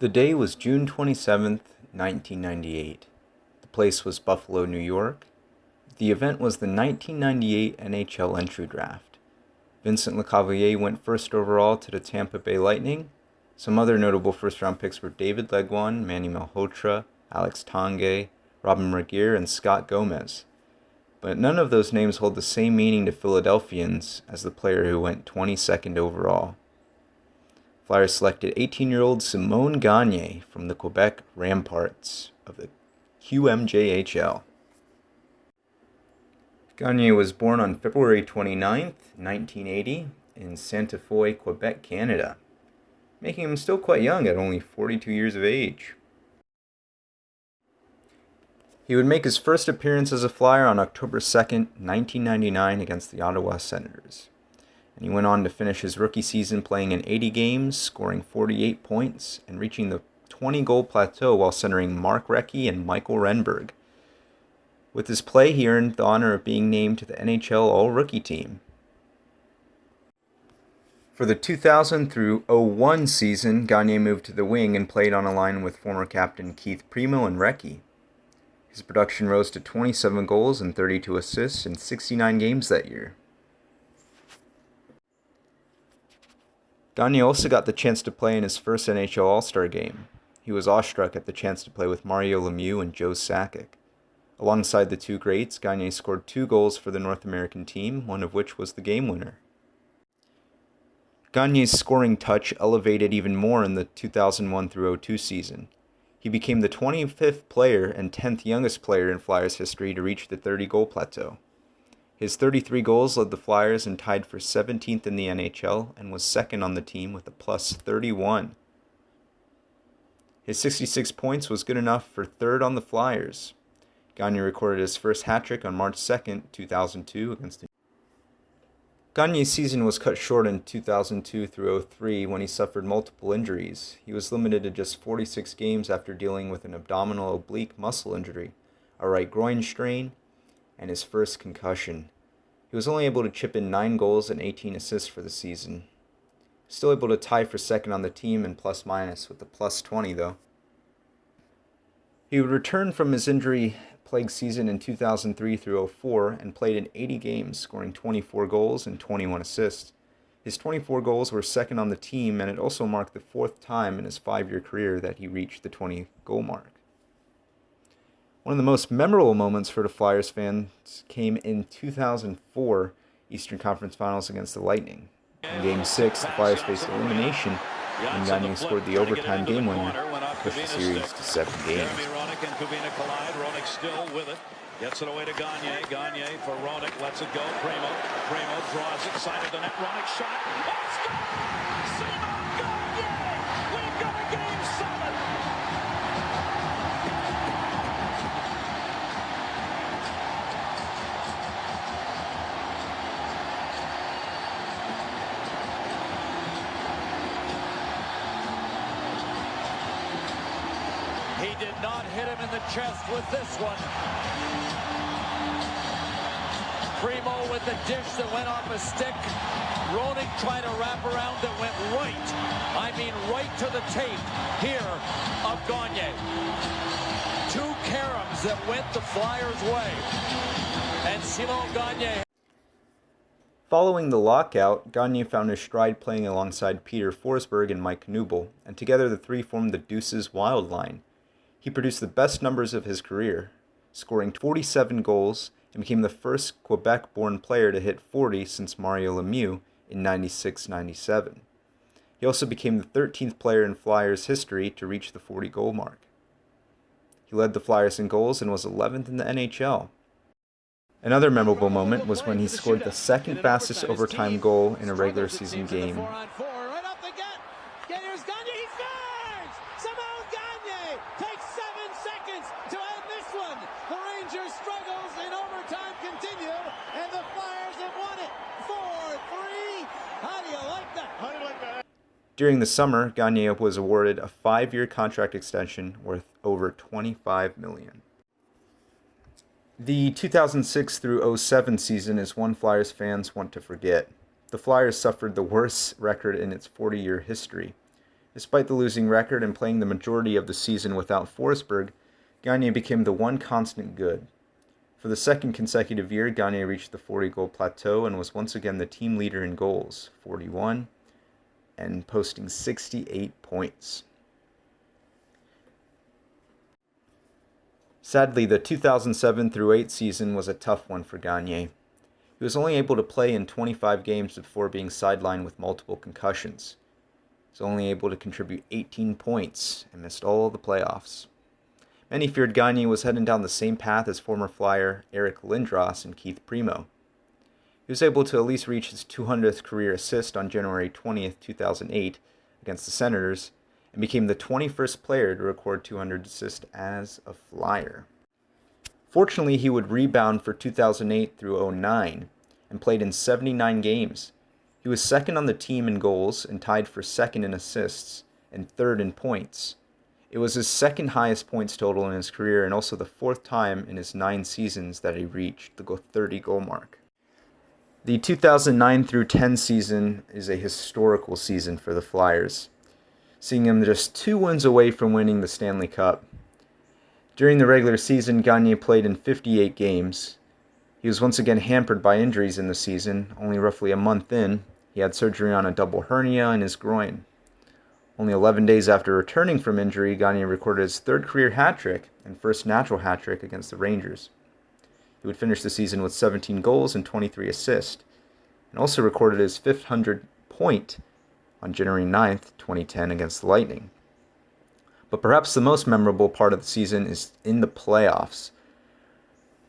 The day was June 27th, 1998. The place was Buffalo, New York. The event was the 1998 NHL entry draft. Vincent Lecavalier went first overall to the Tampa Bay Lightning. Some other notable first-round picks were David Legwand, Manny Malhotra, Alex Tanguay, Robin Regehr, and Scott Gomez. But none of those names hold the same meaning to Philadelphians as the player who went 22nd overall. Flyers selected 18-year-old Simon Gagne from the Quebec Ramparts of the QMJHL. Gagne was born on February 29, 1980, in Santa Fe, Quebec, Canada, making him still quite young at only 42 years of age. He would make his first appearance as a Flyer on October 2, 1999 against the Ottawa Senators. And he went on to finish his rookie season playing in 80 games, scoring 48 points, and reaching the 20-goal plateau while centering Mark Recchi and Michael Renberg. With his play, he earned the honor of being named to the NHL All-Rookie team. For the 2000 through 01 season, Gagne moved to the wing and played on a line with former captain Keith Primeau and Recchi. His production rose to 27 goals and 32 assists in 69 games that year. Gagne also got the chance to play in his first NHL All-Star game. He was awestruck at the chance to play with Mario Lemieux and Joe Sakic. Alongside the two greats, Gagne scored 2 goals for the North American team, one of which was the game winner. Gagne's scoring touch elevated even more in the 2001 through 02 season. He became the 25th player and 10th youngest player in Flyers history to reach the 30-goal plateau. His 33 goals led the Flyers and tied for 17th in the NHL and was second on the team with a plus 31. His 66 points was good enough for third on the Flyers. Gagne recorded his first hat-trick on March 2, 2002 against the Gagne's season was cut short in 2002 through 03 when he suffered multiple injuries. He was limited to just 46 games after dealing with an abdominal oblique muscle injury, a right groin strain, and his first concussion. He was only able to chip in 9 goals and 18 assists for the season. Still able to tie for second on the team in plus-minus with a plus 20 though. He would return from his injury-plagued season in 2003 through 04 and played in 80 games, scoring 24 goals and 21 assists. His 24 goals were second on the team, and it also marked the 4th time in his 5-year career that he reached the 20-goal mark. One of the most memorable moments for the Flyers fans came in 2004 Eastern Conference Finals against the Lightning. In Game 6, the Flyers faced elimination, and Gagne scored the overtime game winner to push the series to 7 games. And Kubina collide. Roenick still with it. Gets it away to Gagne. Gagne for Roenick. Lets it go. Primeau draws it. Side of the net. Roenick shot. Oh, scores! Simon Gagne! We've got a Game 7! He did not hit him in the chest with this one. Primeau with the dish that went off a stick. Roenick tried to wrap around that went right to the tape here of Gagne. 2 caroms that went the Flyers' way. And Simon Gagne. Following the lockout, Gagne found his stride playing alongside Peter Forsberg and Mike Knuble, and together the three formed the Deuces Wild line. He produced the best numbers of his career, scoring 47 goals and became the first Quebec-born player to hit 40 since Mario Lemieux in 96-97. He also became the 13th player in Flyers history to reach the 40-goal mark. He led the Flyers in goals and was 11th in the NHL. Another memorable moment was when he scored the second fastest overtime goal in a regular season game. During the summer, Gagne was awarded a 5-year contract extension worth over $25 million. The 2006 through 07 season is one Flyers fans want to forget. The Flyers suffered the worst record in its 40-year history. Despite the losing record and playing the majority of the season without Forsberg, Gagne became the one constant good. For the second consecutive year, Gagne reached the 40-goal plateau and was once again the team leader in goals, 41, and posting 68 points. Sadly, the 2007-08 season was a tough one for Gagne. He was only able to play in 25 games before being sidelined with multiple concussions. He was only able to contribute 18 points and missed all of the playoffs. Many feared Gagne was heading down the same path as former Flyer Eric Lindros and Keith Primo. He was able to at least reach his 200th career assist on January 20th, 2008 against the Senators, and became the 21st player to record 200 assists as a Flyer. Fortunately, he would rebound for 2008 through 09 and played in 79 games. He was second on the team in goals and tied for second in assists and third in points. It was his second highest points total in his career and also the fourth time in his 9 seasons that he reached the 30-goal mark. The 2009-10 season is a historical season for the Flyers, seeing him just 2 wins away from winning the Stanley Cup. During the regular season, Gagne played in 58 games. He was once again hampered by injuries in the season. Only roughly a month in, he had surgery on a double hernia in his groin. Only 11 days after returning from injury, Gagne recorded his 3rd career hat trick and first natural hat trick against the Rangers. He would finish the season with 17 goals and 23 assists, and also recorded his 500th point on January 9th, 2010 against the Lightning. But perhaps the most memorable part of the season is in the playoffs.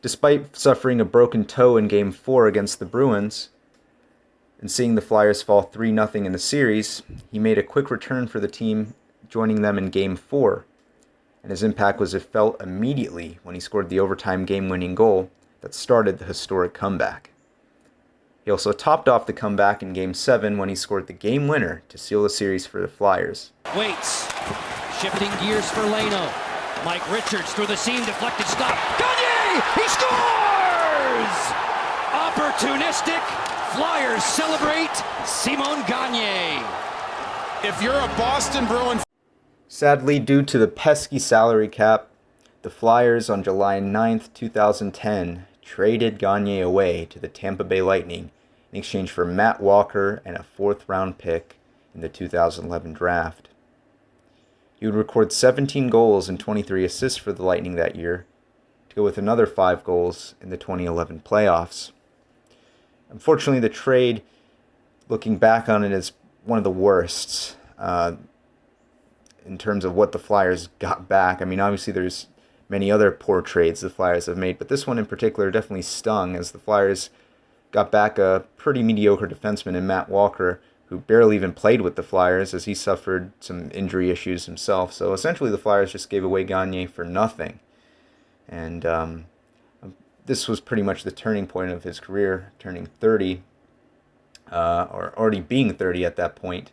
Despite suffering a broken toe in Game 4 against the Bruins, and seeing the Flyers fall 3-0 in the series, he made a quick return for the team, joining them in Game 4. And his impact was felt immediately when he scored the overtime game-winning goal that started the historic comeback. He also topped off the comeback in Game 7 when he scored the game winner to seal the series for the Flyers. Waits, shifting gears for Leno. Mike Richards through the seam, deflected stop. Gagne! He scores! Opportunistic. Flyers celebrate Simon Gagne. If you're a Boston Bruin... Sadly, due to the pesky salary cap, the Flyers on July 9th, 2010 traded Gagne away to the Tampa Bay Lightning in exchange for Matt Walker and a 4th-round pick in the 2011 draft. He would record 17 goals and 23 assists for the Lightning that year, to go with another 5 goals in the 2011 playoffs. Unfortunately, the trade, looking back on it, is one of the worst in terms of what the Flyers got back. I mean, obviously there's many other poor trades the Flyers have made, but this one in particular definitely stung, as the Flyers got back a pretty mediocre defenseman in Matt Walker, who barely even played with the Flyers as he suffered some injury issues himself. So essentially the Flyers just gave away Gagne for nothing. And this was pretty much the turning point of his career, turning 30, or already being 30 at that point,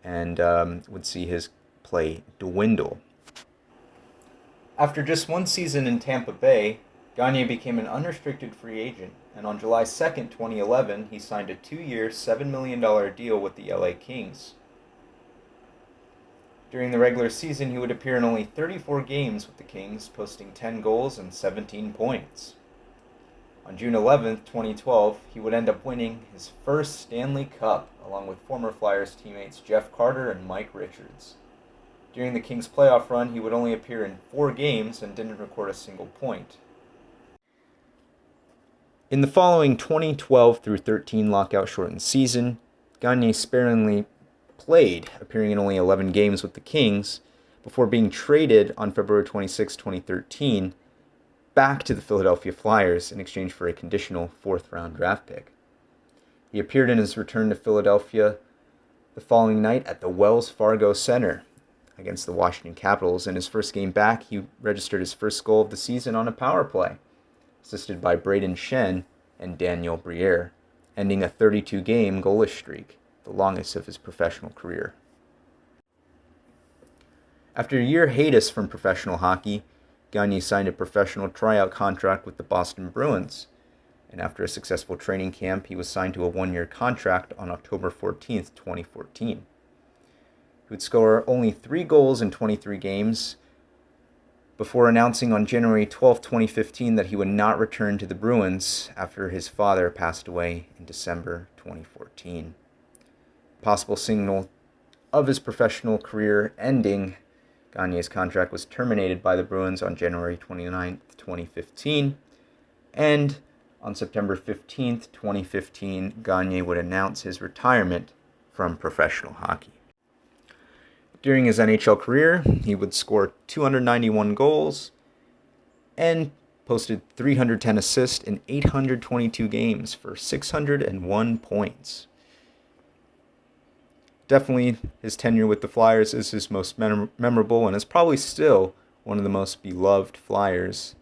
and would see his play dwindle. After just 1 season in Tampa Bay, Gagne became an unrestricted free agent, and on July 2nd, 2011, he signed a 2-year, $7 million deal with the LA Kings. During the regular season, he would appear in only 34 games with the Kings, posting 10 goals and 17 points. On June 11, 2012, he would end up winning his first Stanley Cup, along with former Flyers teammates Jeff Carter and Mike Richards. During the Kings' playoff run, he would only appear in 4 games and didn't record a single point. In the following 2012-13 lockout-shortened season, Gagne sparingly played, appearing in only 11 games with the Kings, before being traded on February 26, 2013, back to the Philadelphia Flyers in exchange for a conditional 4th-round draft pick. He appeared in his return to Philadelphia the following night at the Wells Fargo Center against the Washington Capitals. In his first game back, he registered his first goal of the season on a power play, assisted by Braden Shen and Daniel Briere, ending a 32-game goalless streak, the longest of his professional career. After a year hiatus from professional hockey, Gagne signed a professional tryout contract with the Boston Bruins, and after a successful training camp, he was signed to a 1-year contract on October 14, 2014. He would score only 3 goals in 23 games before announcing on January 12, 2015 that he would not return to the Bruins after his father passed away in December 2014. Possible signal of his professional career ending, Gagne's contract was terminated by the Bruins on January 29, 2015, and on September 15, 2015, Gagne would announce his retirement from professional hockey. During his NHL career, he would score 291 goals and posted 310 assists in 822 games for 601 points. Definitely, his tenure with the Flyers is his most memorable and is probably still one of the most beloved Flyers